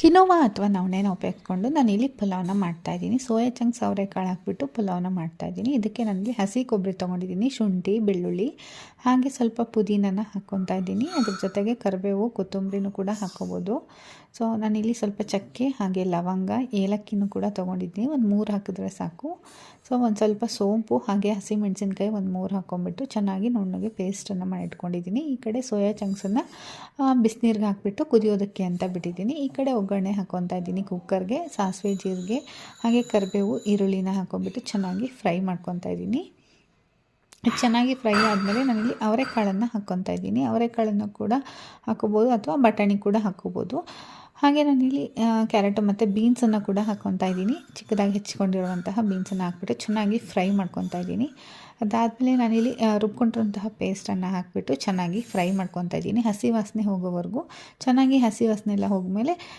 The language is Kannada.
ಕಿನೋವಾ ಅಥವಾ ನವಣೆನ ಉಪಯೋಗಿಸ್ಕೊಂಡು ನಾನಿಲ್ಲಿ ಪಲಾವ್ನ ಮಾಡ್ತಾಯಿದ್ದೀನಿ. ಸೋಯಾ ಚಂಕ್ಸ್ ಅವರೆಕಾಳು ಹಾಕ್ಬಿಟ್ಟು ಪಲಾವ್ನ ಮಾಡ್ತಾಯಿದ್ದೀನಿ. ಇದಕ್ಕೆ ನನಗೆ ಹಸಿ ಕೊಬ್ಬರಿ ತೊಗೊಂಡಿದ್ದೀನಿ, ಶುಂಠಿ, ಬೆಳ್ಳುಳ್ಳಿ, ಹಾಗೆ ಸ್ವಲ್ಪ ಪುದೀನನ ಹಾಕ್ಕೊತಾ ಇದ್ದೀನಿ. ಅದ್ರ ಜೊತೆಗೆ ಕರಿಬೇವು, ಕೊತ್ತಂಬರಿನೂ ಕೂಡ ಹಾಕ್ಕೋಬೋದು. ಸೊ ನಾನಿಲ್ಲಿ ಸ್ವಲ್ಪ ಚಕ್ಕೆ ಹಾಗೆ ಲವಂಗ, ಏಲಕ್ಕಿನೂ ಕೂಡ ತೊಗೊಂಡಿದ್ದೀನಿ. ಒಂದು 3 ಹಾಕಿದ್ರೆ ಸಾಕು. ಸೊ ಒಂದು ಸ್ವಲ್ಪ ಸೋಂಪು ಹಾಗೆ ಹಸಿಮೆಣಸಿನ್ಕಾಯಿ ಒಂದು 3 ಹಾಕ್ಕೊಂಬಿಟ್ಟು ಚೆನ್ನಾಗಿ ನುಣ್ಣಗೆ ಪೇಸ್ಟನ್ನು ಮಾಡಿ ಇಟ್ಕೊಂಡಿದ್ದೀನಿ. ಈ ಕಡೆ ಸೋಯಾ ಚಂಕ್ಸನ್ನು ಬಿಸಿನೀರಿಗೆ ಹಾಕಿಬಿಟ್ಟು ಕುದಿಯೋದಕ್ಕೆ ಅಂತ ಬಿಟ್ಟಿದ್ದೀನಿ. ಈ ಕಡೆ ಒಗ್ಗರಣೆ ಹಾಕ್ಕೊತಾ ಇದ್ದೀನಿ. ಕುಕ್ಕರ್ಗೆ ಸಾಸಿವೆ, ಜೀರಿಗೆ ಹಾಗೆ ಕರಿಬೇವು, ಈರುಳ್ಳಿನ ಹಾಕ್ಕೊಂಬಿಟ್ಟು ಚೆನ್ನಾಗಿ ಫ್ರೈ ಮಾಡ್ಕೊತಾ ಇದ್ದೀನಿ. ಚೆನ್ನಾಗಿ ಫ್ರೈ ಆದಮೇಲೆ ನಾನಿಲ್ಲಿ ಅವರೆಕಾಳನ್ನು ಹಾಕ್ಕೊತಾ ಇದ್ದೀನಿ. ಅವರೆಕಾಳನ್ನು ಕೂಡ ಹಾಕ್ಕೋಬೋದು ಅಥವಾ ಬಟಾಣಿ ಕೂಡ ಹಾಕ್ಕೋಬೋದು. ಹಾಗೆ ನಾನಿಲ್ಲಿ ಕ್ಯಾರೆಟು ಮತ್ತು ಬೀನ್ಸನ್ನು ಕೂಡ ಹಾಕ್ಕೊತಾ ಇದ್ದೀನಿ. ಚಿಕ್ಕದಾಗಿ ಹೆಚ್ಚಿಕೊಂಡಿರುವಂತಹ ಬೀನ್ಸನ್ನು ಹಾಕ್ಬಿಟ್ಟು ಚೆನ್ನಾಗಿ ಫ್ರೈ ಮಾಡ್ಕೊತಾ ಇದ್ದೀನಿ. ಅದಾದಮೇಲೆ ನಾನಿಲ್ಲಿ ರುಬ್ಕೊಂಡಿರುವಂತಹ ಪೇಸ್ಟನ್ನು ಹಾಕಿಬಿಟ್ಟು ಚೆನ್ನಾಗಿ ಫ್ರೈ ಮಾಡ್ಕೊತಾ ಇದ್ದೀನಿ. ಹಸಿ ವಾಸನೆ ಹೋಗೋವರೆಗೂ ಚೆನ್ನಾಗಿ ಹಸಿ ವಾಸನೆ ಎಲ್ಲ ಹೋದ್ಮೇಲೆ